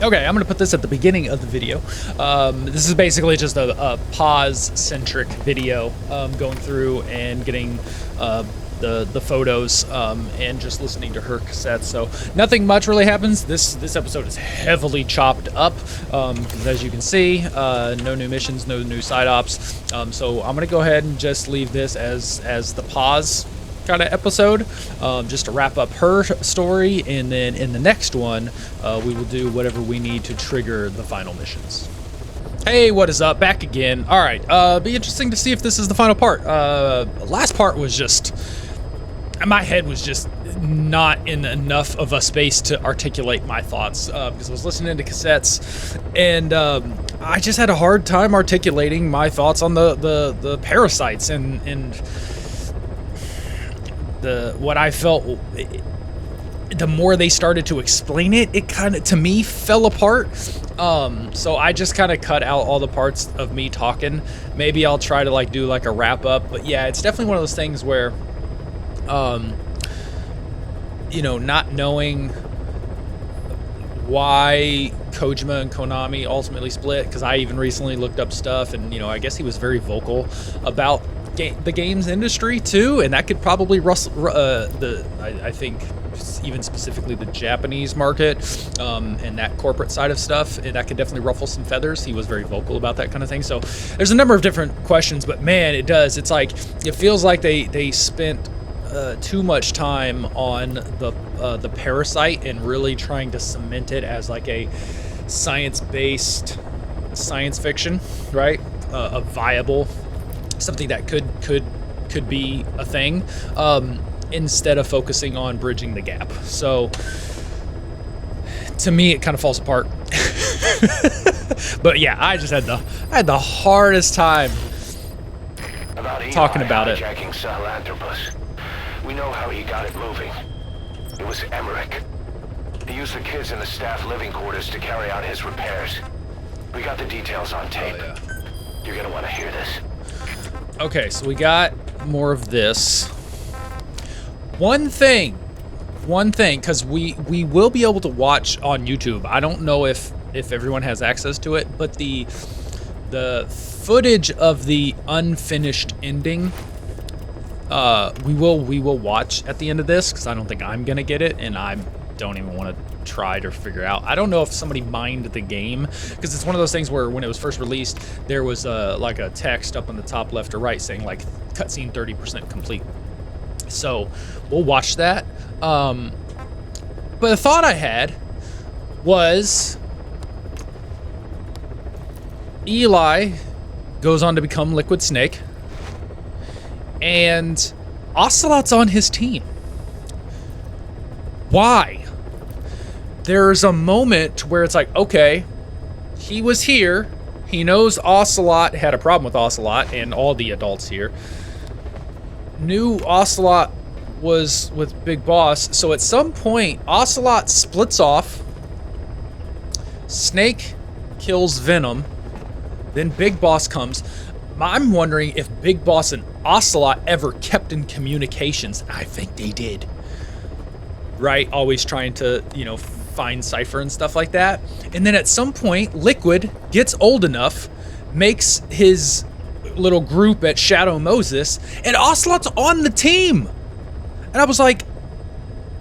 Okay, I'm gonna put this at the beginning of the video. This is basically just a pause-centric video, going through and getting the photos, and just listening to her cassettes. So nothing much really happens. This episode is heavily chopped up, because as you can see, no new missions, no new side ops. So I'm gonna go ahead and just leave this as the pause kind of episode, just to wrap up her story, and then in the next one, we will do whatever we need to trigger the final missions. Hey, what is up? Back again. All right, be interesting to see if this is the final part. Last part was just, my head was just not in enough of a space to articulate my thoughts, because I was listening to cassettes, and I just had a hard time articulating my thoughts on the parasites and what I felt. The more they started to explain it, it kind of, to me, fell apart. So I just kind of cut out all the parts of me talking. Maybe I'll try to like do like a wrap up, but yeah, it's definitely one of those things where, you know, not knowing why Kojima and Konami ultimately split, because I even recently looked up stuff, and you know, I guess he was very vocal about the games industry too, and that could probably I think even specifically the Japanese market, and that corporate side of stuff, and that could definitely ruffle some feathers. He was very vocal about that kind of thing. So there's a number of different questions, but man, it's like, it feels like they spent too much time on the parasite and really trying to cement it as like a science-based science fiction, right? A viable, something that could be a thing, instead of focusing on bridging the gap. So to me, it kind of falls apart. But yeah, I had the hardest time talking about it. Sahelanthropus. We know how he got it moving. It was Emmerich. He used the kids in the staff living quarters to carry out his repairs. We got the details on tape. Oh, yeah. You're gonna want to hear this. Okay, so we got more of this. One thing, because we will be able to watch on YouTube. I don't know if everyone has access to it, but the footage of the unfinished ending, we will watch at the end of this, because I don't think I'm gonna get it, and I don't even want to try to figure out. I don't know if somebody mined the game, because it's one of those things where when it was first released, there was like a text up on the top left or right saying like cutscene 30% complete. So we'll watch that. But the thought I had was, Eli goes on to become Liquid Snake, and Ocelot's on his team. Why? There's a moment where it's like, okay, he was here. He knows Ocelot had a problem with Ocelot, and all the adults here knew Ocelot was with Big Boss. So at some point, Ocelot splits off. Snake kills Venom. Then Big Boss comes. I'm wondering if Big Boss and Ocelot ever kept in communications. I think they did. Right? Always trying to, you know, find Cypher and stuff like that. And then at some point, Liquid gets old enough, makes his little group at Shadow Moses, and Ocelot's on the team. And I was like,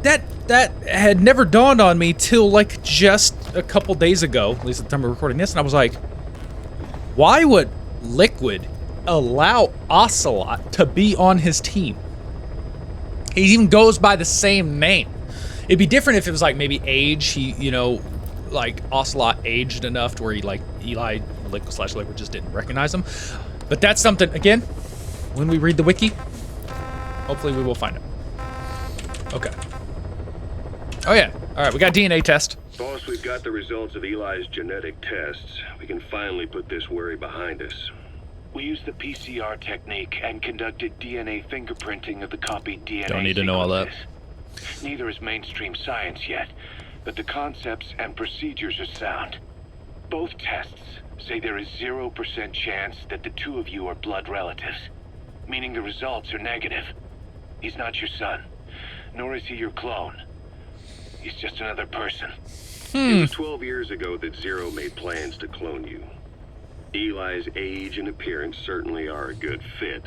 that had never dawned on me till like just a couple days ago, at least at the time of recording this, and I was like, why would Liquid allow Ocelot to be on his team? He even goes by the same name. It'd be different if it was like maybe age. He, you know, like Ocelot aged enough to where he, like, Eli Liquid just didn't recognize him. But that's something, again, when we read the wiki, hopefully we will find it. Okay. Oh yeah. All right, we got DNA test. Boss, we've got the results of Eli's genetic tests. We can finally put this worry behind us. We used the PCR technique and conducted DNA fingerprinting of the copied DNA Don't need to know all that. sequences. Neither is mainstream science yet, but the concepts and procedures are sound. Both tests say there is 0% chance that the two of you are blood relatives, meaning the results are negative. He's not your son, nor is he your clone. He's just another person. It was 12 years ago that Zero made plans to clone you. Eli's age and appearance certainly are a good fit.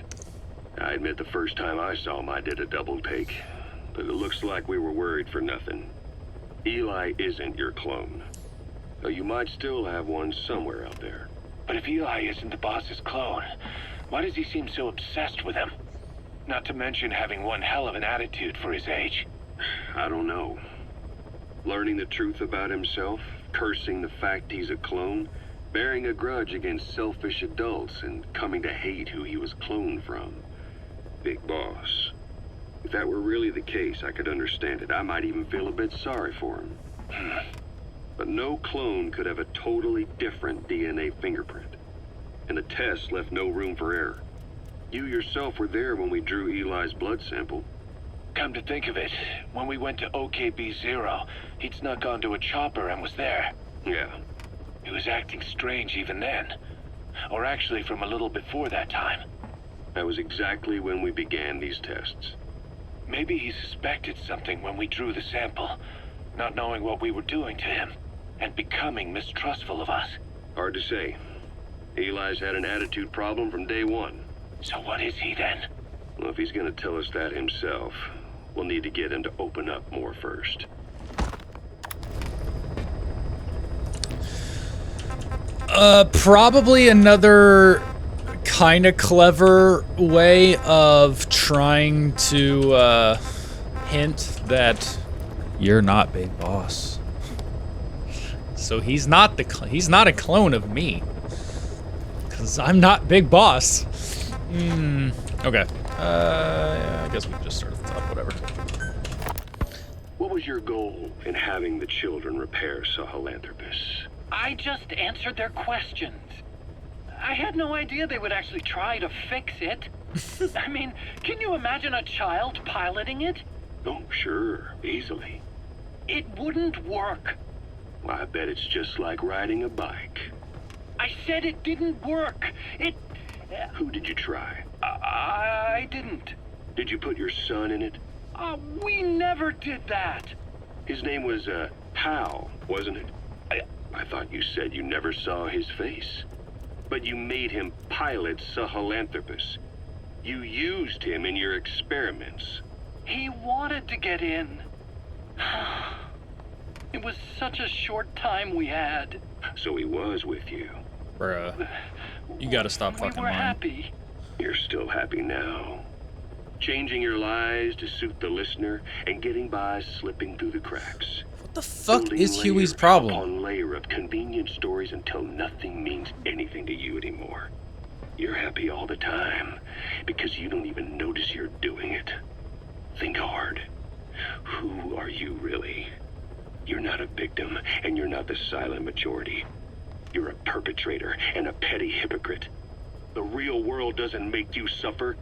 I admit the first time I saw him, I did a double take. But it looks like we were worried for nothing. Eli isn't your clone. Though you might still have one somewhere out there. But if Eli isn't the boss's clone, why does he seem so obsessed with him? Not to mention having one hell of an attitude for his age. I don't know. Learning the truth about himself, cursing the fact he's a clone, bearing a grudge against selfish adults, and coming to hate who he was cloned from. Big Boss. If that were really the case, I could understand it. I might even feel a bit sorry for him. But no clone could have a totally different DNA fingerprint. And the test left no room for error. You yourself were there when we drew Eli's blood sample. Come to think of it, when we went to OKB-0, he'd snuck onto a chopper and was there. Yeah. He was acting strange even then. Or actually from a little before that time. That was exactly when we began these tests. Maybe he suspected something when we drew the sample, not knowing what we were doing to him, and becoming mistrustful of us. Hard to say. Eli's had an attitude problem from day one. So what is he then? Well, if he's gonna tell us that himself, we'll need to get him to open up more first. Probably another kind of clever way of trying to hint that you're not Big Boss. So he's not a clone of me, cause I'm not Big Boss. Okay. I guess we can just start at the top. Whatever. What was your goal in having the children repair Sahelanthropus? I just answered their questions. I had no idea they would actually try to fix it. I mean, can you imagine a child piloting it? Oh, sure. Easily. It wouldn't work. Well, I bet it's just like riding a bike. I said it didn't work. Who did you try? I didn't. Did you put your son in it? We never did that. His name was, Hal, wasn't it? I thought you said you never saw his face. But you made him pilot Sahelanthropus. You used him in your experiments. He wanted to get in. It was such a short time we had. So he was with you. Bruh. You gotta stop fucking We were lying. happy. You're still happy now. Changing your lies to suit the listener and getting by slipping through the cracks. What the fuck Building is Huey's layer problem? upon layer of convenient stories until nothing means anything to you anymore. You're happy all the time because you don't even notice you're doing it. Think hard. Who are you really? You're not a victim, and you're not the silent majority. You're a perpetrator and a petty hypocrite. The real world doesn't make you suffer.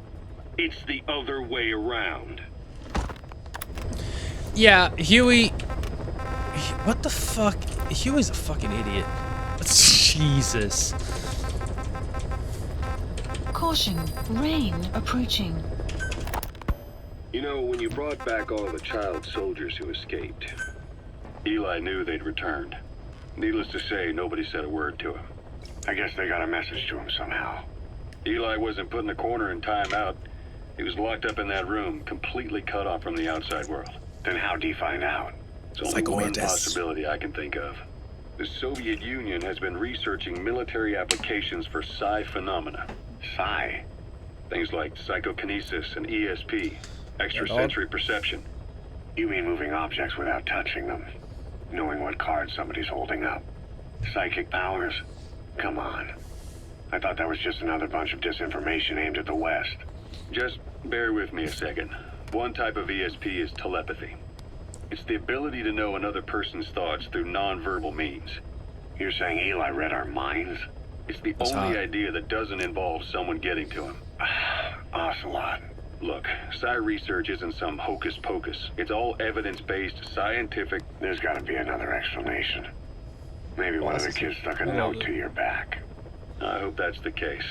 It's the other way around. Yeah, Huey. What the fuck? Huey's a fucking idiot. Jesus. Caution, rain approaching. You know, when you brought back all the child soldiers who escaped, Eli knew they'd returned. Needless to say, nobody said a word to him. I guess they got a message to him somehow. Eli wasn't put in the corner in timeout. He was locked up in that room, completely cut off from the outside world. Then how'd he find out? It's only one Psychomantis. possibility I can think of. The Soviet Union has been researching military applications for psi phenomena. Psi? Things like psychokinesis and ESP, extrasensory perception. You mean moving objects without touching them? Knowing what card somebody's holding up? Psychic powers? Come on. I thought that was just another bunch of disinformation aimed at the West. Just bear with me a second. One type of ESP is telepathy. It's the ability to know another person's thoughts through non-verbal means. You're saying Eli read our minds? It's the That's only hot. idea that doesn't involve someone getting to him. Ocelot. Look, psi research isn't some hocus pocus. It's all evidence-based, scientific. There's gotta be another explanation. Maybe one of the kids stuck a note to your back. I hope that's the case.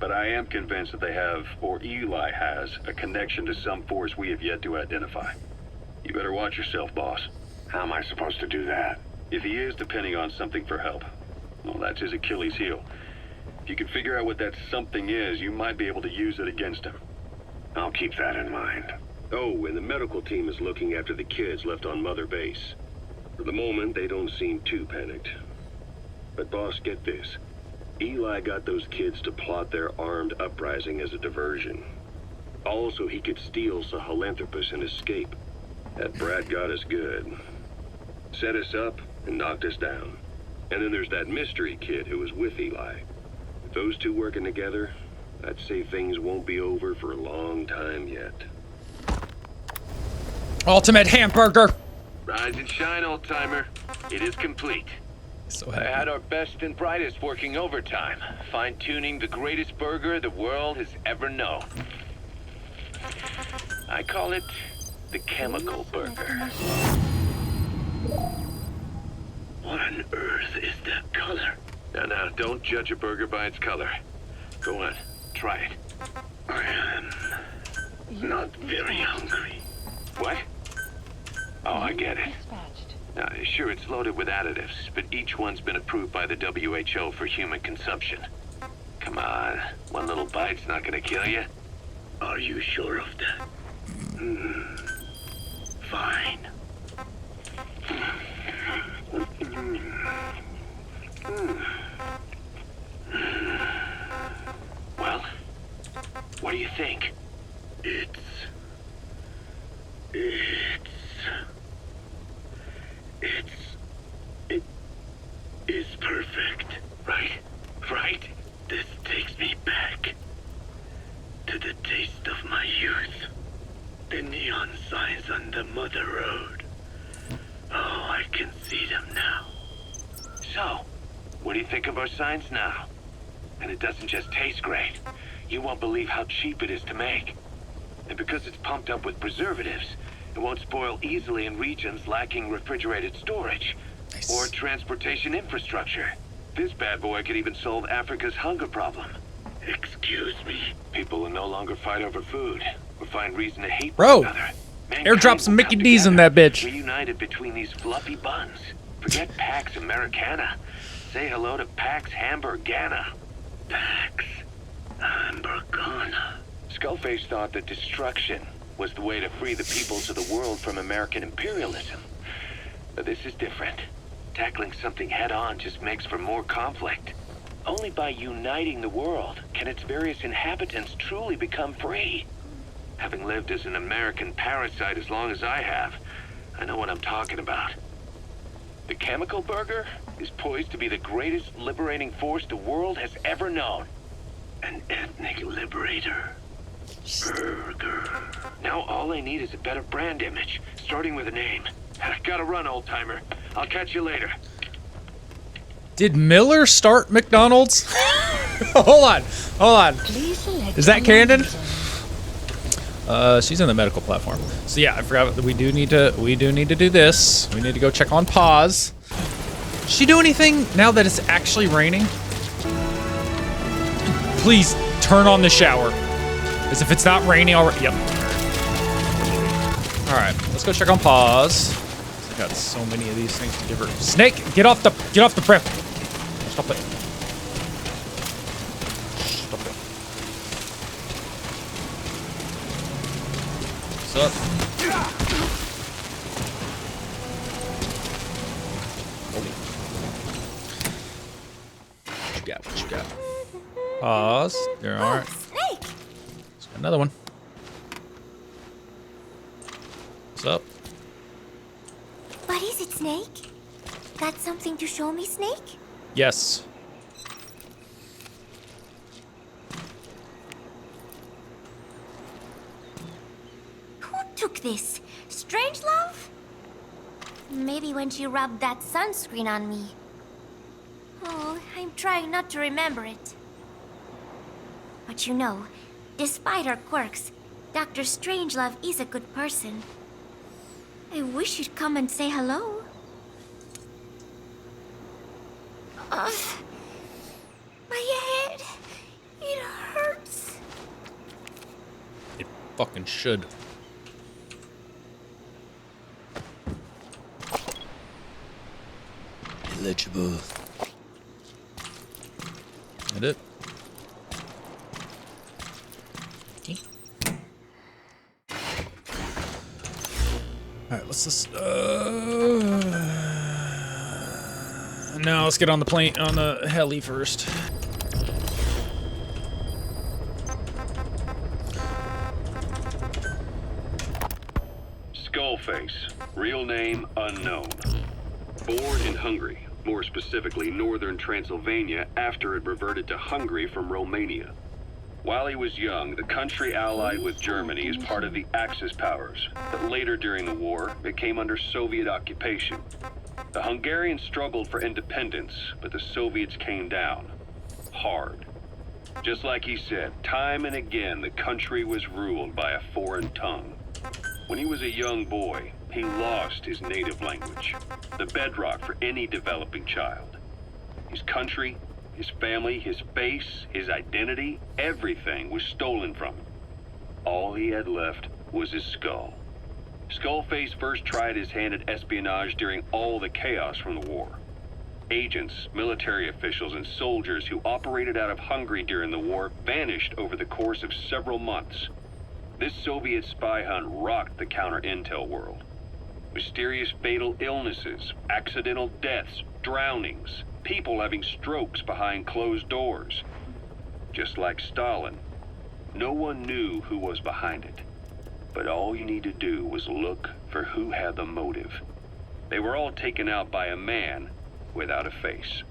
But I am convinced that they have, or Eli has, a connection to some force we have yet to identify. You better watch yourself, boss. How am I supposed to do that? If he is depending on something for help, well, that's his Achilles heel. If you can figure out what that something is, you might be able to use it against him. I'll keep that in mind. Oh, and the medical team is looking after the kids left on Mother Base. For the moment, they don't seem too panicked. But boss, get this. Eli got those kids to plot their armed uprising as a diversion. Also, he could steal Sahelanthropus and escape. That brat got us good. Set us up and knocked us down. And then there's that mystery kid who was with Eli. With those two working together, I'd say things won't be over for a long time yet. Ultimate hamburger. Rise and shine, old-timer. It is complete. So I had happy. our best and brightest working overtime, fine-tuning the greatest burger the world has ever known. I call it the Chemical Burger. What on earth is that color? Now, don't judge a burger by its color. Go on, try it. I am not very hungry. What? Oh, I get it. Sure, it's loaded with additives, but each one's been approved by the WHO for human consumption. Come on, one little bite's not gonna kill you. Are you sure of that? Fine. Well, what do you think? It is perfect. Right? This takes me back to the taste of my youth. The neon signs on the Mother Road. Oh, I can see them now. So, what do you think of our signs now? And it doesn't just taste great. You won't believe how cheap it is to make. And because it's pumped up with preservatives, it won't spoil easily in regions lacking refrigerated storage Nice. or transportation infrastructure. This bad boy could even solve Africa's hunger problem. Excuse me. People will no longer fight over food or find reason to hate Bro, one another. Mankind airdrop some will Mickey come D's in together, that bitch. Reunited between these fluffy buns. Forget Pax Americana. Say hello to Pax Hamburgana. Pax Hamburgana. Skullface thought that destruction was the way to free the peoples of the world from American imperialism. But this is different. Tackling something head-on just makes for more conflict. Only by uniting the world can its various inhabitants truly become free. Having lived as an American parasite as long as I have, I know what I'm talking about. The Chemical Burger is poised to be the greatest liberating force the world has ever known. An ethnic liberator. Burger. Now all I need is a better brand image, starting with a name. Gotta run, old-timer. I'll catch you later. Did Miller start McDonald's? Hold on. Please select Is that a canon? landing zone. She's on the medical platform. So yeah, I forgot that we do need to do this. We need to go check on Paz. Did she do anything now that it's actually raining? Please turn on the shower. As if it's not raining already. Yep. Alright, let's go check on Paz. I got so many of these things to give her. Snake, get off the brick. Stop it. Stop it. What's up? What you got? What you got? Pause. There are. Snake! Let's got another one. What's up? What is it, Snake? Got something to show me, Snake? Yes. Who took this? Strangelove? Maybe when she rubbed that sunscreen on me. Oh, I'm trying not to remember it. But you know, despite her quirks, Dr. Strangelove is a good person. I wish you'd come and say hello. My head. It hurts. It fucking should. Illegible. Hit it. Alright, let's just now let's get on the plane on the heli first. Skullface, real name unknown. Born in Hungary, more specifically northern Transylvania, after it reverted to Hungary from Romania. While he was young, the country allied with Germany as part of the Axis powers, but later during the war, it came under Soviet occupation. The Hungarians struggled for independence, but the Soviets came down. Hard. Just like he said, time and again the country was ruled by a foreign tongue. When he was a young boy, he lost his native language, the bedrock for any developing child. His country, his family, his face, his identity, everything was stolen from him. All he had left was his skull. Skullface first tried his hand at espionage during all the chaos from the war. Agents, military officials, and soldiers who operated out of Hungary during the war vanished over the course of several months. This Soviet spy hunt rocked the counter-intel world. Mysterious fatal illnesses, accidental deaths, drownings, people having strokes behind closed doors. Just like Stalin, no one knew who was behind it. But all you need to do was look for who had the motive. They were all taken out by a man without a face.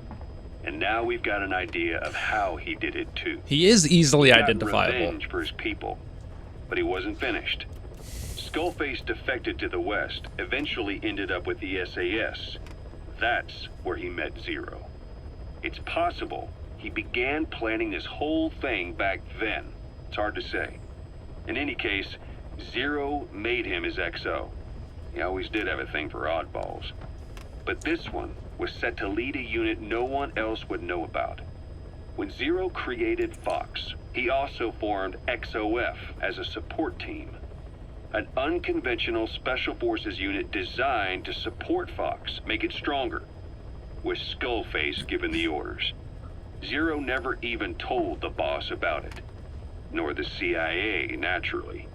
And now we've got an idea of how he did it too. He is easily He got identifiable. revenge for his people, but he wasn't finished. Skullface defected to the West, eventually ended up with the SAS. That's where he met Zero. It's possible he began planning this whole thing back then. It's hard to say. In any case, Zero made him his XO. He always did have a thing for oddballs. But this one was set to lead a unit no one else would know about. When Zero created Fox, he also formed XOF as a support team. An unconventional special forces unit designed to support Fox, make it stronger, with Skullface giving the orders. Zero never even told the boss about it, nor the CIA, naturally.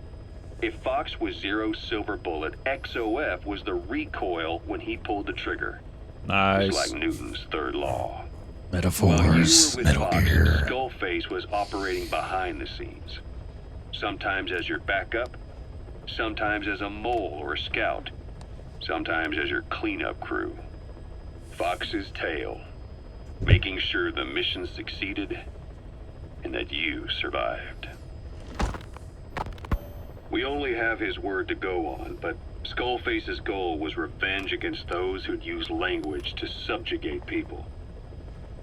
If Fox was Zero's silver bullet, XOF was the recoil when he pulled the trigger. It Nice. was like Newton's third law. Metaphors. While you were with Metal Fox, Gear. Skullface was operating behind the scenes. Sometimes as your backup, sometimes as a mole or a scout, sometimes as your cleanup crew. Fox's tail, making sure the mission succeeded and that you survived. We only have his word to go on, but Skullface's goal was revenge against those who'd use language to subjugate people.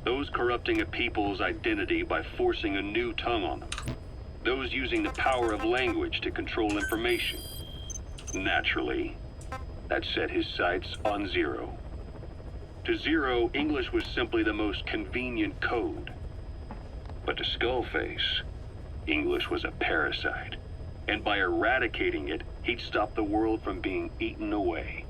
Those corrupting a people's identity by forcing a new tongue on them. Those using the power of language to control information. Naturally, that set his sights on Zero. To Zero, English was simply the most convenient code. But to Skullface, English was a parasite. And by eradicating it, he'd stop the world from being eaten away.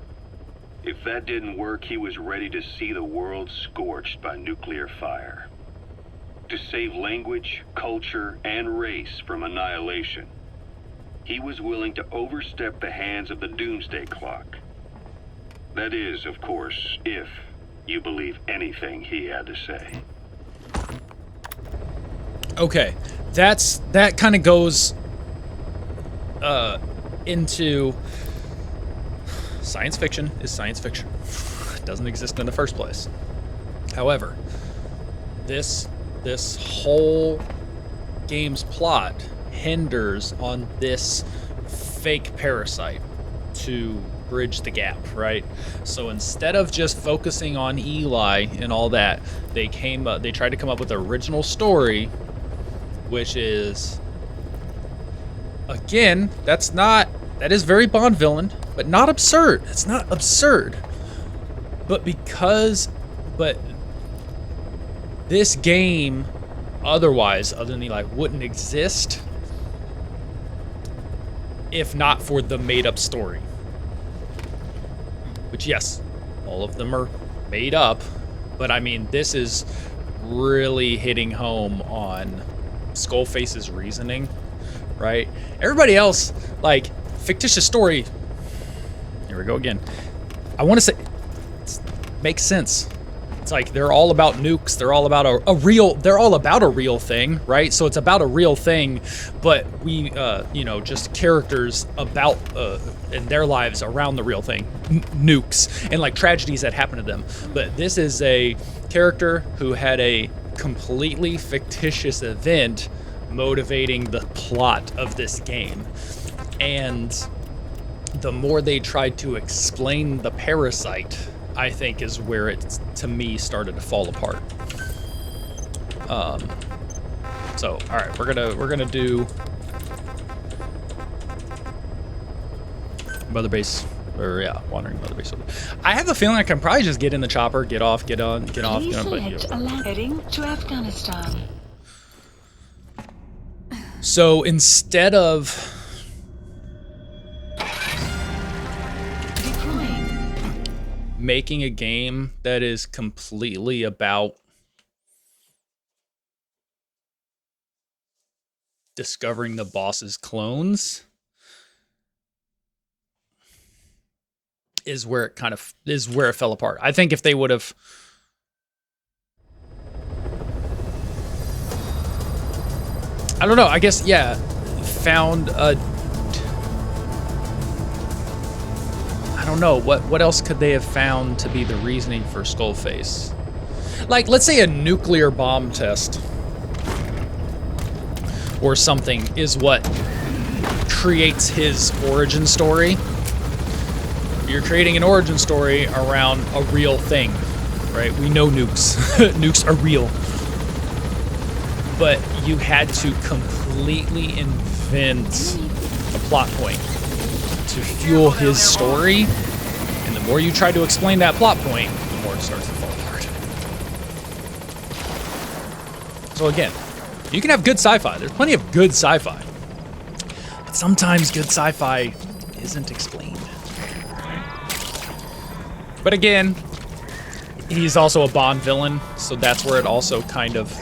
If that didn't work, he was ready to see the world scorched by nuclear fire. To save language, culture, and race from annihilation, he was willing to overstep the hands of the doomsday clock. That is, of course, if you believe anything he had to say. Okay, that kind of goes into science fiction is science fiction. It doesn't exist in the first place. However, this whole game's plot hinders on this fake parasite to bridge the gap, right? So instead of just focusing on Eli and all that, they tried to come up with an original story, which is, again, that is very Bond villain, but not absurd. It's not absurd. But this game, otherwise, other than Eli, wouldn't exist if not for the made-up story. Which, yes, all of them are made up, But I mean, this is really hitting home on Skullface's reasoning, right? Everybody else, like, fictitious story. Here we go again. I want to say, makes sense. It's like they're all about nukes. They're all about a real. They're all about a real thing, right? So it's about a real thing, but we, you know, just characters about in their lives around the real thing, nukes and like tragedies that happen to them. But this is a character who had a completely fictitious event motivating the plot of this game, and the more they tried to explain the parasite, I think is where it, to me, started to fall apart. So, all right, we're gonna do Mother Base, or yeah, Wandering Mother Base. I have a feeling I can probably just get in the chopper, get off, get on, get off. Please You know, but, select a land heading to Afghanistan. so instead of Deploying. making a game that is completely about discovering the boss's clones, is where it fell apart. I think if they would have I don't know, I guess, yeah, found a, I don't know, what else could they have found to be the reasoning for Skullface? Like, let's say a nuclear bomb test or something is what creates his origin story. You're creating an origin story around a real thing, right? We know nukes. Nukes are real. But you had to completely invent a plot point to fuel his story. And the more you try to explain that plot point, the more it starts to fall apart. So again, you can have good sci-fi. There's plenty of good sci-fi. But sometimes good sci-fi isn't explained. But again, he's also a Bond villain, so that's where it also kind of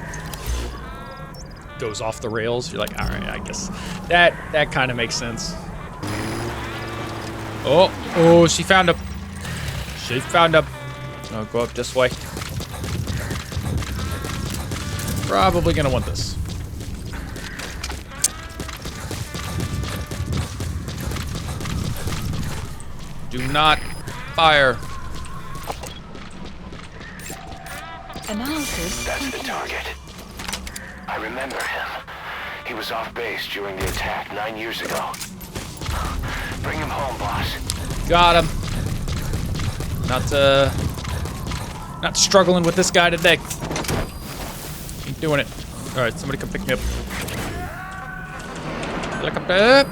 goes off the rails. You're like, all right, I guess that kind of makes sense. Oh, she found a. I'll go up this way. Probably gonna want this. Do not fire. Analysis. That's the target. I remember him. He was off base during the attack 9 years ago. Bring him home, boss. Got him. Not struggling with this guy today. Keep doing it. All right, somebody come pick me up. Helicopter.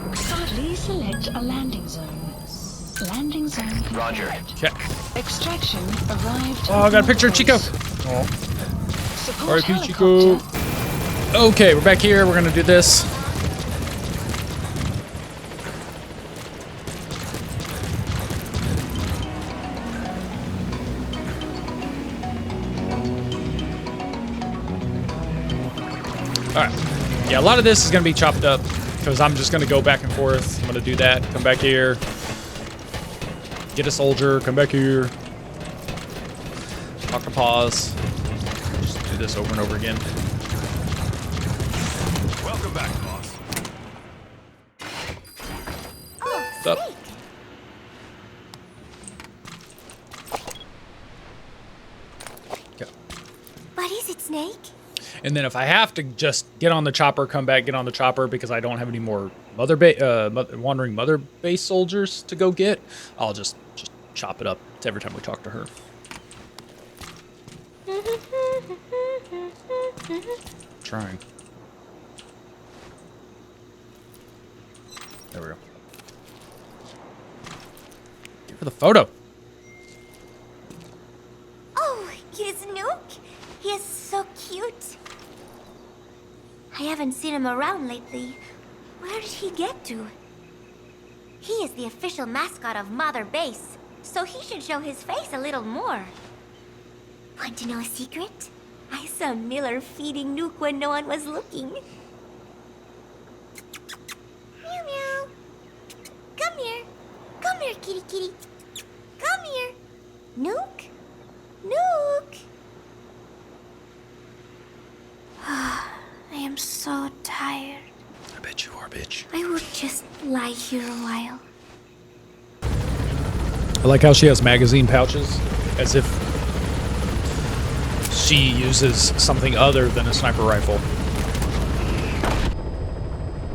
Please select a landing zone. Landing zone confirmed. Roger. Okay. Extraction arrived. Oh, I got a picture of Chico. Oh. Support RIP Chico. helicopter. Okay, we're back here. We're gonna do this. All right. Yeah, a lot of this is gonna be chopped up because I'm just gonna go back and forth. I'm gonna do that. Come back here. Get a soldier. Come back here. Talk to pause. Just do this over and over again. Welcome back, boss. Oh, What's up? Snake. Okay. What is it, Snake? And then if I have to just get on the chopper, come back, get on the chopper because I don't have any more wandering mother base soldiers to go get, I'll just chop it up every time we talk to her. Trying. There we go. Give her the photo. Oh, Giznook. He is so cute. I haven't seen him around lately. Where did he get to? He is the official mascot of Mother Base, so he should show his face a little more. Want to know a secret? I saw Miller feeding Nuke when no one was looking. Meow meow. Come here. Come here, kitty kitty. Come here. Nuke? Nuke! I am so tired. I bet you are, bitch. I would just lie here a while. I like how she has magazine pouches, as if she uses something other than a sniper rifle.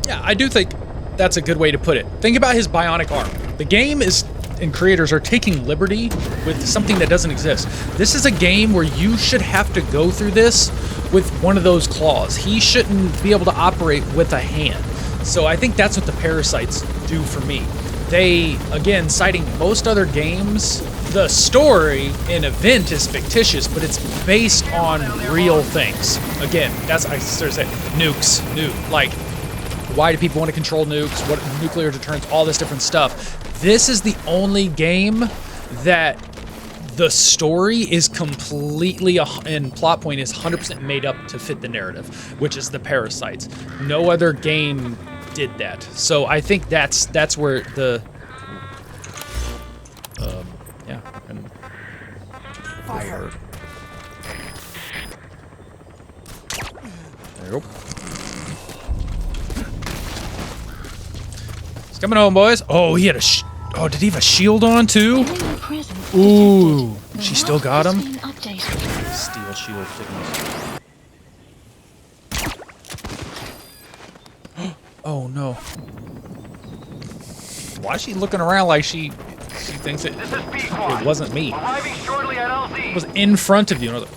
Yeah, I do think that's a good way to put it. Think about his bionic arm. The game is, and creators are taking liberty with something that doesn't exist. This is a game where you should have to go through this with one of those claws. He shouldn't be able to operate with a hand. So I think that's what the parasites do for me. They, again, citing most other games, the story and event is fictitious, but it's based on real things. Again, that's, I sort of say, nukes, like, why do people want to control nukes, what nuclear deterrence, all this different stuff. This is the only game that the story is completely, and plot point is 100% made up to fit the narrative, which is the parasites. No other game did that. So I think that's where the yeah, and fire. There you go. He's coming home, boys. Oh, he had a oh, did he have a shield on too? Ooh, she still got him. Steel shield fitness. Oh no. Why is she looking around like she thinks it wasn't me? It was in front of you. And I was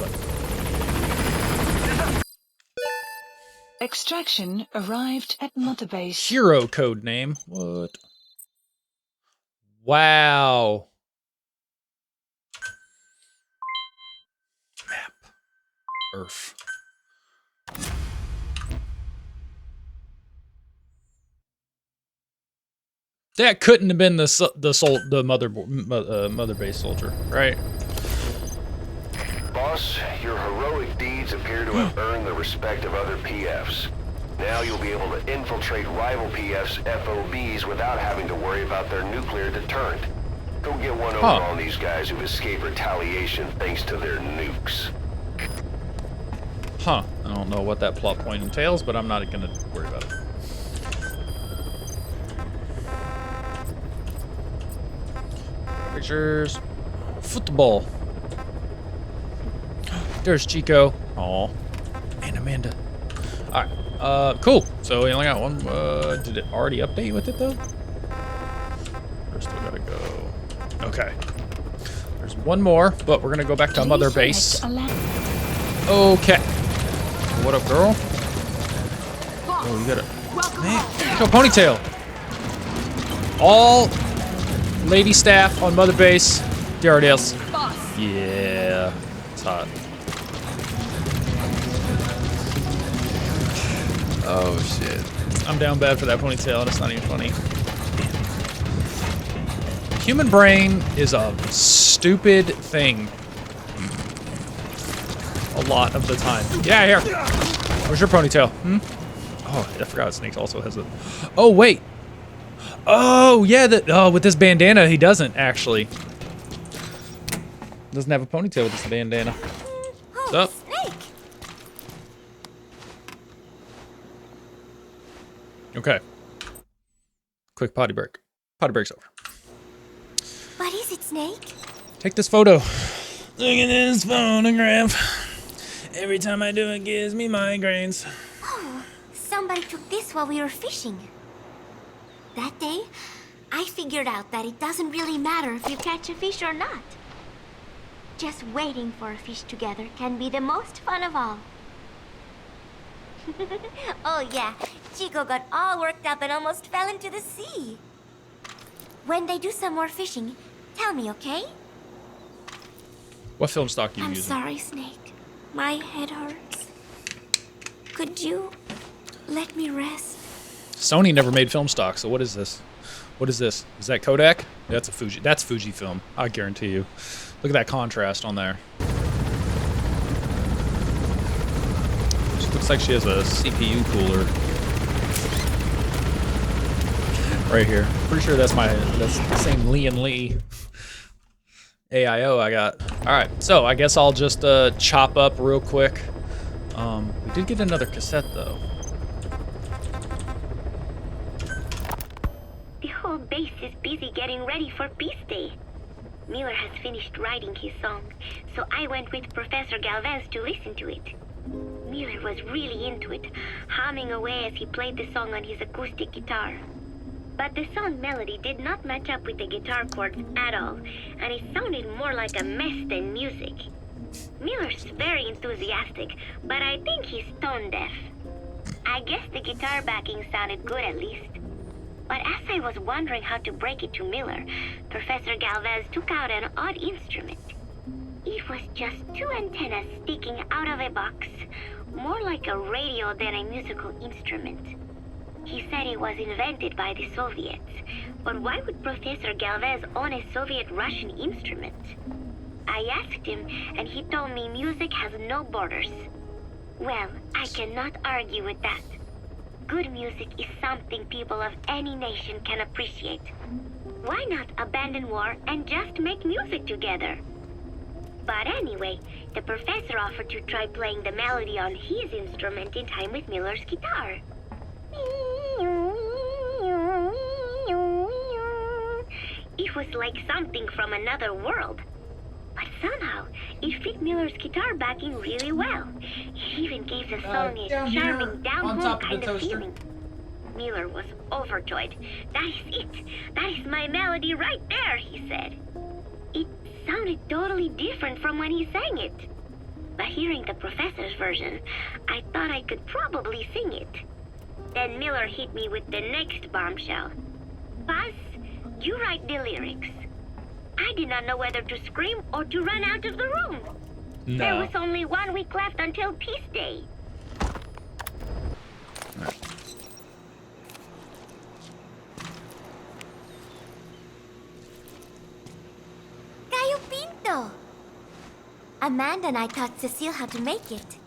like, Extraction arrived at Mother Base. hero code name. What? Wow. Map. Earth. That couldn't have been the mother base soldier, right? Boss, your heroic deeds appear to have earned the respect of other PFs. Now you'll be able to infiltrate rival PFs' FOBs without having to worry about their nuclear deterrent. Go get one over on these guys who've escaped retaliation thanks to their nukes. Huh. I don't know what that plot point entails, but I'm not gonna worry about it. Pictures. Football. There's Chico. Aw. And Amanda. Alright. Cool. So we only got one. Did it already update with it though? We're still gotta go. Okay. There's one more, but we're gonna go back to Mother Base. Okay. What up, girl? Oh, you got a man. Go ponytail. All lady staff on Mother Base. Daredales. Yeah. It's hot. Oh shit. I'm down bad for that ponytail, and it's not even funny. Human brain is a stupid thing. A lot of the time. Yeah, here. Where's your ponytail? Hmm? Oh, I forgot Snake also has it. Oh, wait. Oh, yeah. With this bandana, he doesn't, actually. Doesn't have a ponytail with this bandana. What's up? Snake! Okay. Quick potty break. Potty break's over. What is it, Snake? Take this photo. Look at this photograph. Every time I do it gives me migraines. Oh, somebody took this while we were fishing. That day, I figured out that it doesn't really matter if you catch a fish or not. Just waiting for a fish together can be the most fun of all. Oh yeah, Chico got all worked up and almost fell into the sea. When they do some more fishing, tell me, okay? What film stock you I'm using? sorry, Snake. My head hurts. Could you let me rest? Sony never made film stock, so what is this? What is this? Is that Kodak? That's a Fuji. That's Fujifilm. I guarantee you. Look at that contrast on there. She looks like she has a CPU cooler. Right here. Pretty sure that's the same Lian Li AIO I got. Alright, so I guess I'll just chop up real quick. We did get another cassette though. The whole base is busy getting ready for Peace Day. Miller has finished writing his song, so I went with Professor Galvez to listen to it. Miller was really into it, humming away as he played the song on his acoustic guitar. But the song melody did not match up with the guitar chords at all, and it sounded more like a mess than music. Miller's very enthusiastic, but I think he's tone deaf. I guess the guitar backing sounded good at least. But as I was wondering how to break it to Miller, Professor Galvez took out an odd instrument. It was just two antennas sticking out of a box, more like a radio than a musical instrument. He said it was invented by the Soviets, but why would Professor Galvez own a Soviet-Russian instrument? I asked him, and he told me music has no borders. Well, I cannot argue with that. Good music is something people of any nation can appreciate. Why not abandon war and just make music together? But anyway, the professor offered to try playing the melody on his instrument in time with Miller's guitar. It was like something from another world. But somehow, it fit Miller's guitar backing really well. It even gave the song a charming down-home kind of feeling. Miller was overjoyed. That is it. That is my melody right there, he said. It sounded totally different from when he sang it. But hearing the professor's version, I thought I could probably sing it. Then Miller hit me with the next bombshell. Buzz, you write the lyrics. I did not know whether to scream or to run out of the room. No. There was only 1 week left until Peace Day. Right. Gallo Pinto! Amanda and I taught Cecile how to make it.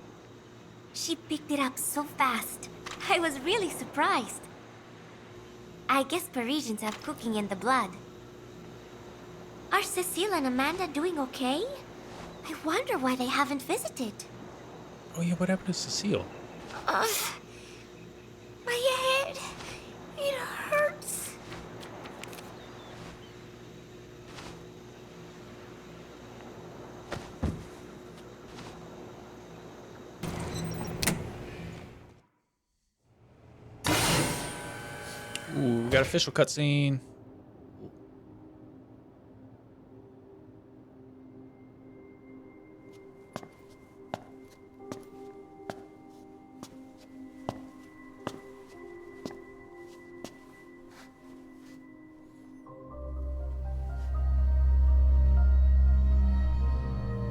She picked it up so fast. I was really surprised. I guess Parisians have cooking in the blood. Are Cecile and Amanda doing okay? I wonder why they haven't visited. Oh yeah, what happened to Cecile? My head. It hurts. Ooh, we got official cutscene.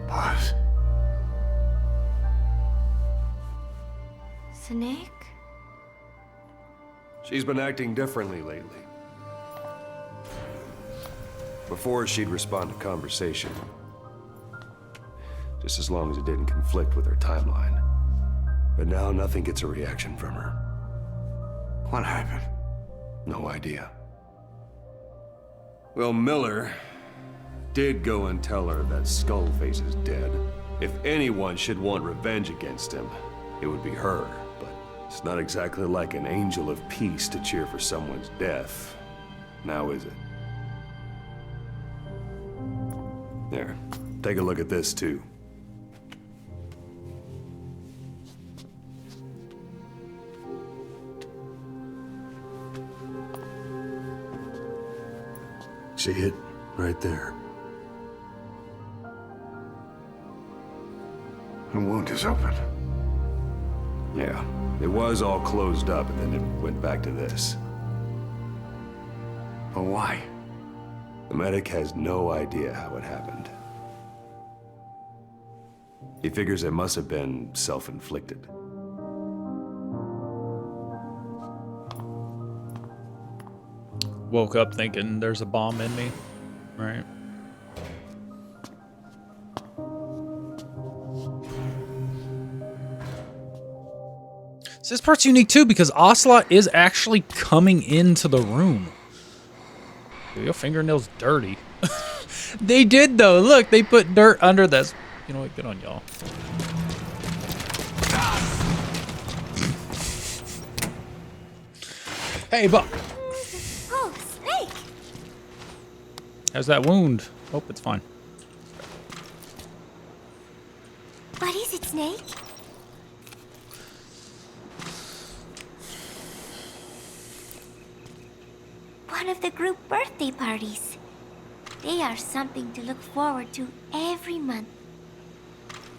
Pause. Snake? She's been acting differently lately. Before, she'd respond to conversation. Just as long as it didn't conflict with her timeline. But now nothing gets a reaction from her. What happened? No idea. Well, Miller did go and tell her that Skullface is dead. If anyone should want revenge against him, it would be her. But it's not exactly like an angel of peace to cheer for someone's death. Now is it? There. Take a look at this, too. See it? Right there. The wound is open. Yeah. It was all closed up, and then it went back to this. But why? The medic has no idea how it happened. He figures it must have been self-inflicted. Woke up thinking there's a bomb in me, right? So this part's unique too because Ocelot is actually coming into the room. Your fingernail's dirty. They did though. Look, they put dirt under this. You know what? Good on y'all. Hey, Buck. Oh, Snake! How's that wound? Oh, it's fine. What is it, Snake? One of the group birthday parties. They are something to look forward to every month.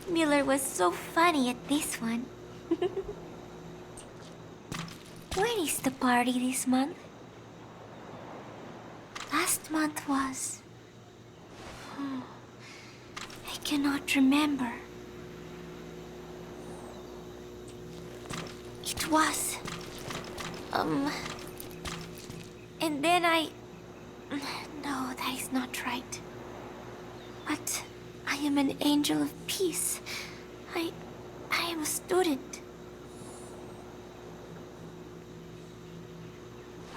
Miller was so funny at this one. When is the party this month? Last month was... I cannot remember. It was... And then I... No, that is not right. But I am an angel of peace. I am a student.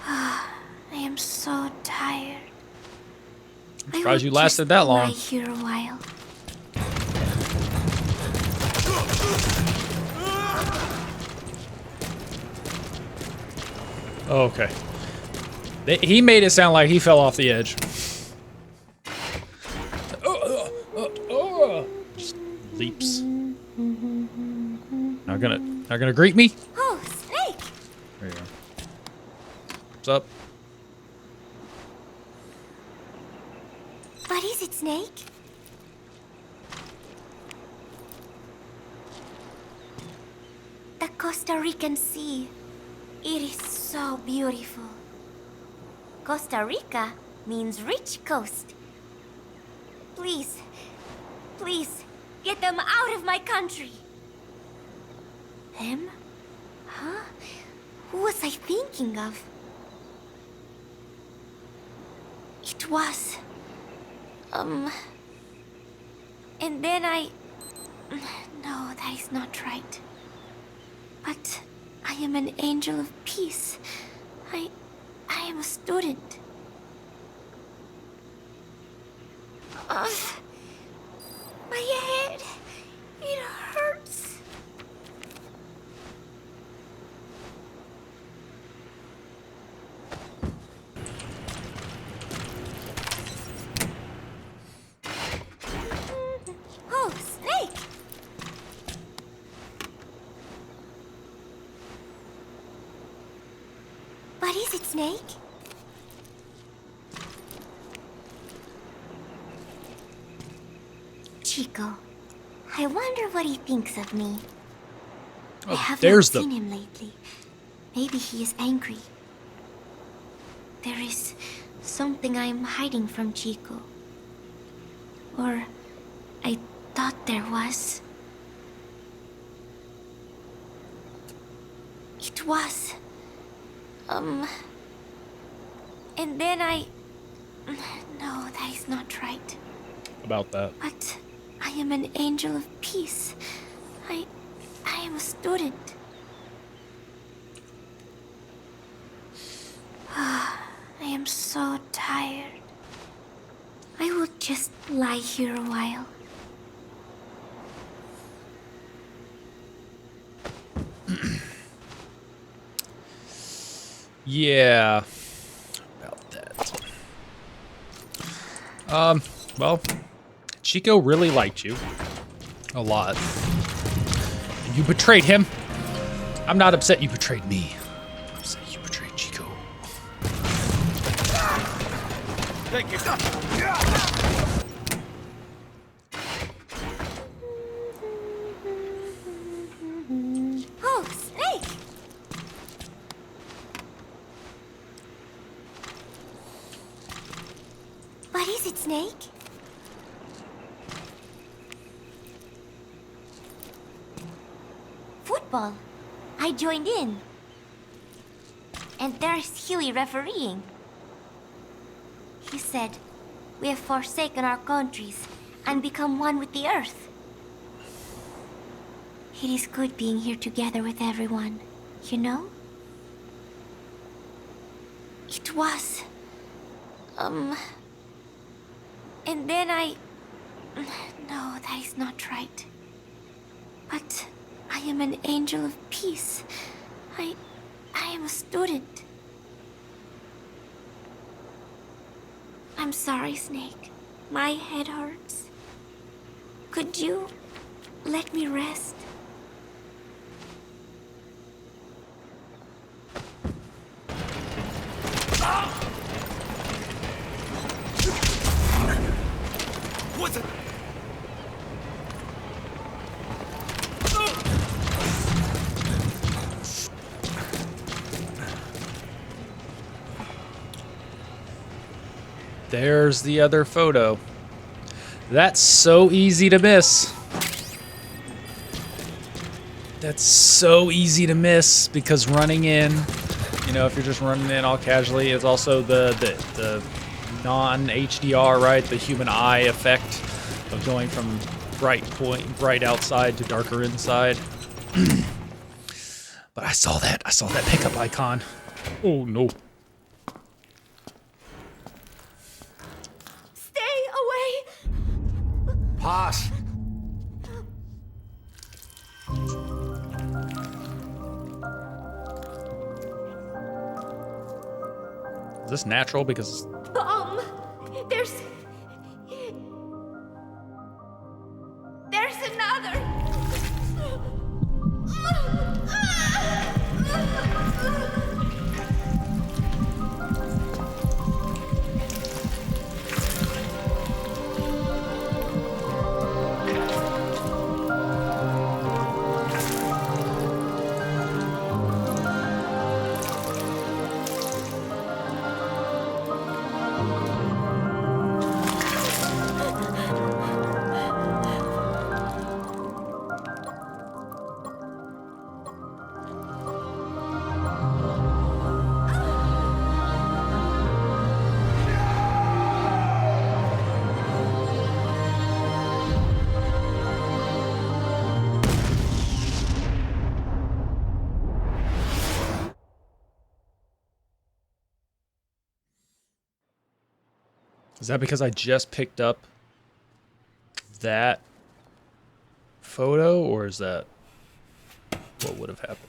I am so tired. I'm surprised you lasted that long. I will just lie here a while. Oh, okay. He made it sound like he fell off the edge. Just leaps. Not gonna greet me? Oh, Snake! There you go. What's up? What is it, Snake? The Costa Rican Sea. It is so beautiful. Costa Rica means rich coast. Please, please, get them out of my country. Them? Huh? Who was I thinking of? It was... And then I... No, that is not right. But I am an angel of peace. I am a student. My head, it hurts. Oh, Snake! What is it, Snake? Chico, I wonder what he thinks of me. I have not seen him lately. Maybe he is angry. There is something I am hiding from Chico. Or I thought there was. It was. And then I... No, that is not right. About that. But I am an angel of peace. I am a student. I am so tired. I will just lie here a while. Yeah. About that. Well, Chico really liked you. A lot. And you betrayed him. I'm not upset you betrayed me. I'm upset you betrayed Chico. Thank you. Oh, Snake! What is it, Snake? Football. I joined in. And there's Huey refereeing. He said, we have forsaken our countries and become one with the earth. It is good being here together with everyone. You know? It was. And then I... No, that is not right. But I am an angel of peace. I am a student. I'm sorry, Snake. My head hurts. Could you let me rest? What's it? There's the other photo. That's so easy to miss. That's so easy to miss because running in, you know, if you're just running in all casually, it's also the non-HDR, right? The human eye effect of going from bright outside to darker inside. But I saw that pickup icon. Oh no. Stay away! Pass. Is this natural? Because There's another. is that because I just picked up that photo, or is that what would have happened?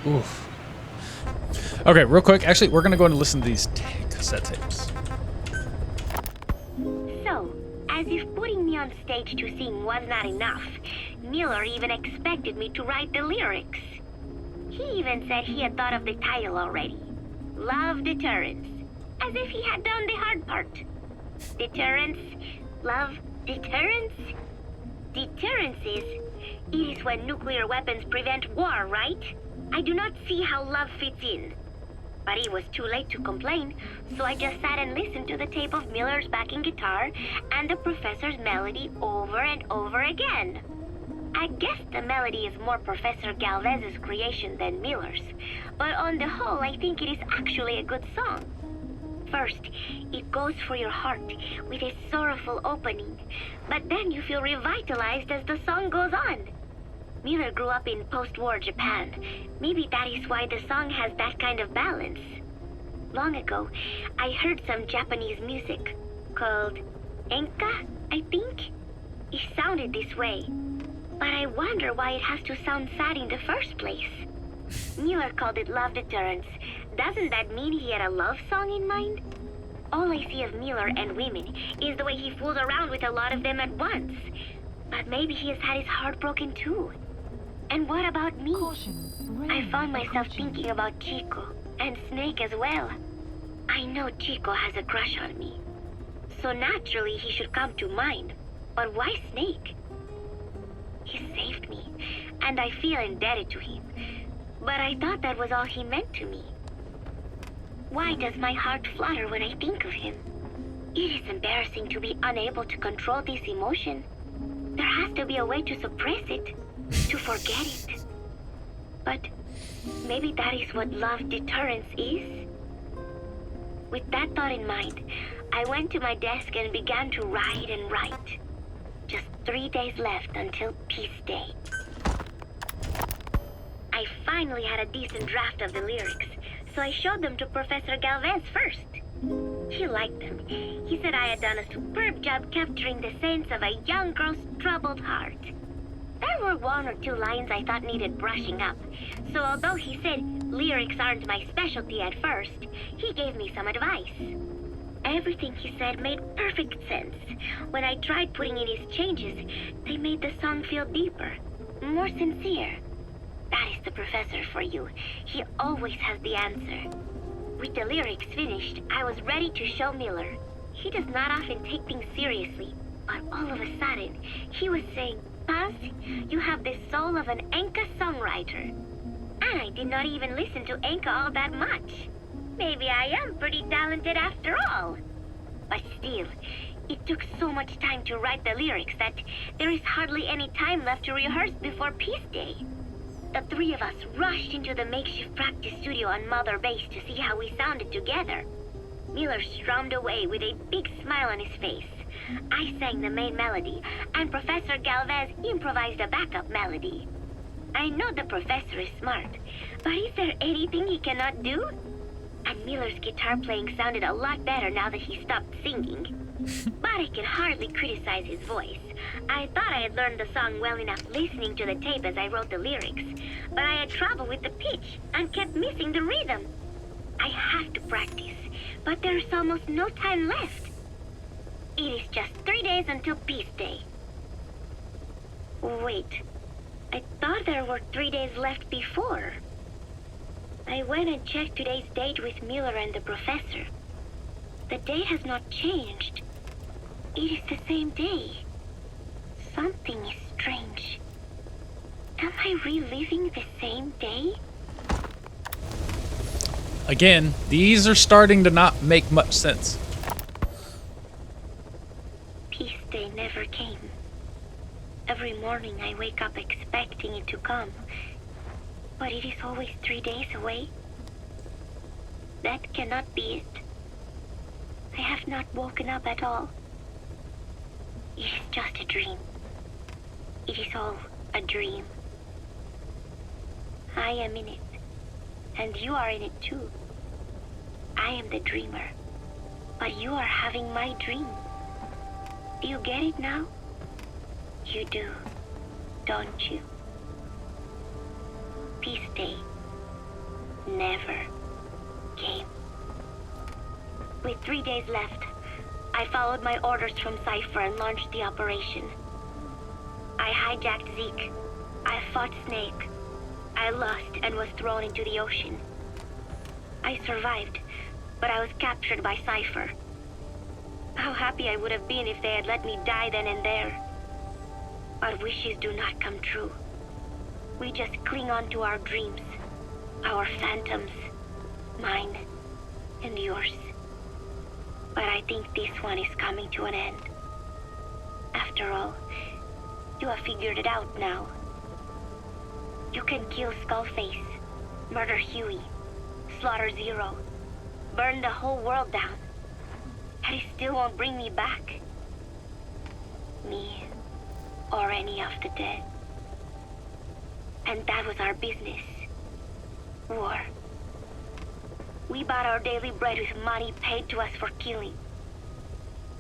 Oof. Okay, real quick. Actually, we're going to go and listen to these cassette tapes. So, as if putting me on the stage to sing was not enough, Miller even expected me to write the lyrics. He even said he had thought of the title already. Love Deterrence. As if he had done the hard part. Deterrence, love, deterrence? Deterrence it is when nuclear weapons prevent war, right? I do not see how love fits in. But it was too late to complain, so I just sat and listened to the tape of Miller's backing guitar and the professor's melody over and over again. I guess the melody is more Professor Galvez's creation than Miller's, but on the whole, I think it is actually a good song. First, it goes for your heart with a sorrowful opening, but then you feel revitalized as the song goes on. Miller grew up in post-war Japan. Maybe that is why the song has that kind of balance. Long ago, I heard some Japanese music called enka, I think. It sounded this way, but I wonder why it has to sound sad in the first place. Miller called it love deterrence. Doesn't that mean he had a love song in mind? All I see of Miller and women is the way he fools around with a lot of them at once. But maybe he has had his heart broken too. And what about me? I found myself thinking about Chico and Snake as well. I know Chico has a crush on me, so naturally he should come to mind. But why Snake? He saved me, and I feel indebted to him. But I thought that was all he meant to me. Why does my heart flutter when I think of him? It is embarrassing to be unable to control this emotion. There has to be a way to suppress it, to forget it. But maybe that is what love deterrence is? With that thought in mind, I went to my desk and began to write and write. Just 3 days left until Peace Day. I finally had a decent draft of the lyrics, so I showed them to Professor Galvez first. He liked them. He said I had done a superb job capturing the sense of a young girl's troubled heart. There were 1 or 2 lines I thought needed brushing up, so although he said lyrics aren't my specialty at first, he gave me some advice. Everything he said made perfect sense. When I tried putting in his changes, they made the song feel deeper, more sincere. That is the professor for you. He always has the answer. With the lyrics finished, I was ready to show Miller. He does not often take things seriously, but all of a sudden, he was saying, "Paz, you have the soul of an Enka songwriter." And I did not even listen to Enka all that much. Maybe I am pretty talented after all. But still, it took so much time to write the lyrics that there is hardly any time left to rehearse before Peace Day. The 3 of us rushed into the makeshift practice studio on Mother Base to see how we sounded together. Miller strummed away with a big smile on his face. I sang the main melody, and Professor Galvez improvised a backup melody. I know the professor is smart, but is there anything he cannot do? And Miller's guitar playing sounded a lot better now that he stopped singing. But I can hardly criticize his voice. I thought I had learned the song well enough listening to the tape as I wrote the lyrics, but I had trouble with the pitch and kept missing the rhythm. I have to practice, but there's almost no time left. It is just 3 days until Peace Day. Wait, I thought there were 3 days left before. I went and checked today's date with Miller and the professor. The date has not changed. It is the same day. Something is strange. Am I reliving the same day? Again, these are starting to not make much sense. Peace Day never came. Every morning I wake up expecting it to come, but it is always 3 days away. That cannot be it. I have not woken up at all. It is just a dream. It is all a dream. I am in it, and you are in it too. I am the dreamer, but you are having my dream. Do you get it now? You do, don't you? Peace Day never came. With 3 days left, I followed my orders from Cypher and launched the operation. I hijacked Zeke. I fought Snake. I lost and was thrown into the ocean. I survived, but I was captured by Cypher. How happy I would have been if they had let me die then and there. But wishes do not come true. We just cling on to our dreams, our phantoms, mine and yours. But I think this one is coming to an end. After all, you have figured it out now. You can kill Skullface, murder Huey, slaughter Zero, burn the whole world down, and it still won't bring me back. Me, or any of the dead. And that was our business. War. We bought our daily bread with money paid to us for killing.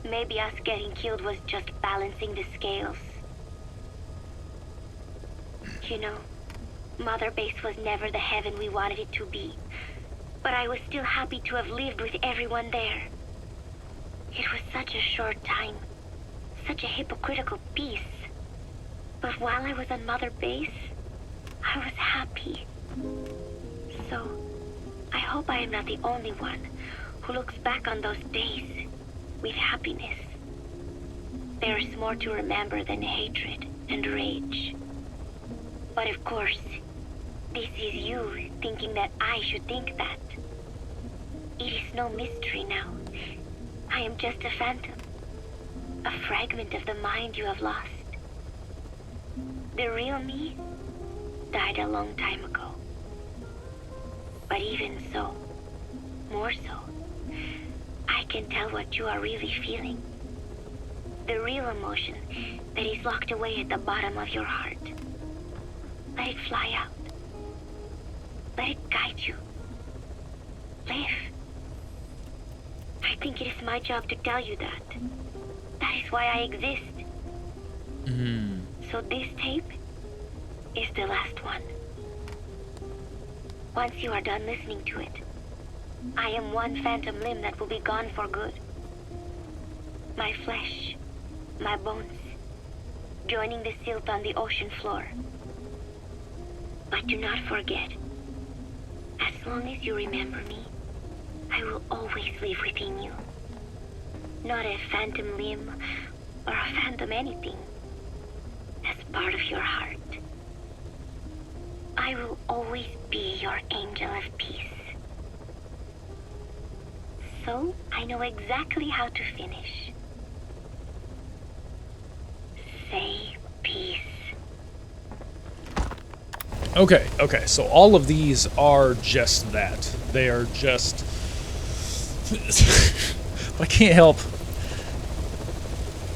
Maybe us getting killed was just balancing the scales. You know, Mother Base was never the heaven we wanted it to be. But I was still happy to have lived with everyone there. It was such a short time. Such a hypocritical peace. But while I was on Mother Base, I was happy. So, I hope I am not the only one who looks back on those days with happiness. There is more to remember than hatred and rage. But of course, this is you thinking that I should think that. It is no mystery now. I am just a phantom. A fragment of the mind you have lost. The real me died a long time ago. But even so, more so, I can tell what you are really feeling. The real emotion that is locked away at the bottom of your heart. Let it fly out. Let it guide you. Live. I think it is my job to tell you that. That is why I exist. So this tape is the last one. Once you are done listening to it, I am one phantom limb that will be gone for good. My flesh, my bones, joining the silt on the ocean floor. But do not forget, as long as you remember me, I will always live within you. Not a phantom limb or a phantom anything. As part of your heart. I will always be your angel of peace. So, I know exactly how to finish. Say peace. Okay, so all of these are just that. They are just... I can't help.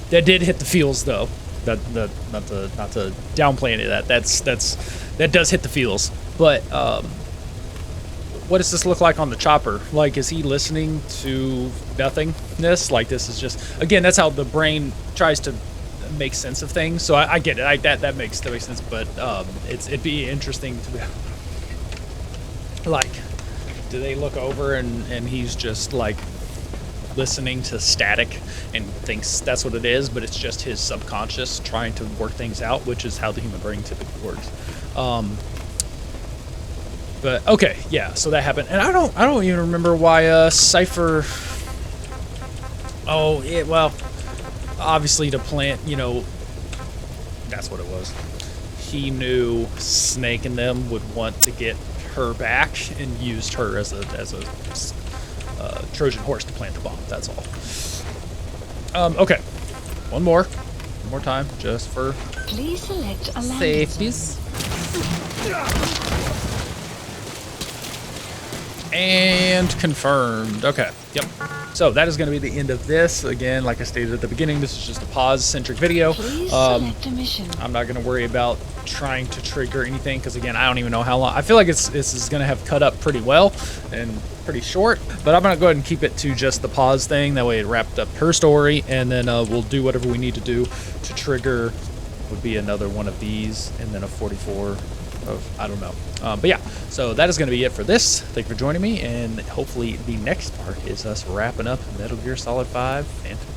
That did hit the feels, though. Not to downplay any of that. That does hit the feels. But what does this look like on the chopper? Like, is he listening to nothingness? Like, this is just, again, that's how the brain tries to make sense of things. So I get it. That makes sense. But it'd be interesting to, like, do they look over and he's just like listening to static and thinks that's what it is, but it's just his subconscious trying to work things out, which is how the human brain typically works. But okay, yeah, so that happened, and I don't even remember why Cypher. Oh, yeah, well, obviously to plant, you know, that's what it was. He knew Snake and them would want to get her back and used her as a Trojan horse to plant the bomb. That's all. Okay, one more time, just for Please select a landing safeties. And confirmed. Okay, yep. So that is going to be the end of this. Again, like I stated at the beginning, this is just a pause-centric video. Please select a mission. I'm not going to worry about trying to trigger anything because, again, I don't even know how long. I feel like this is going to have cut up pretty well and pretty short, but I'm going to go ahead and keep it to just the pause thing. That way it wrapped up her story, and then we'll do whatever we need to do to trigger. Would be another one of these, and then a 44 of, I don't know. But yeah, so that is going to be it for this. Thank you for joining me, and hopefully the next part is us wrapping up Metal Gear Solid 5 Phantom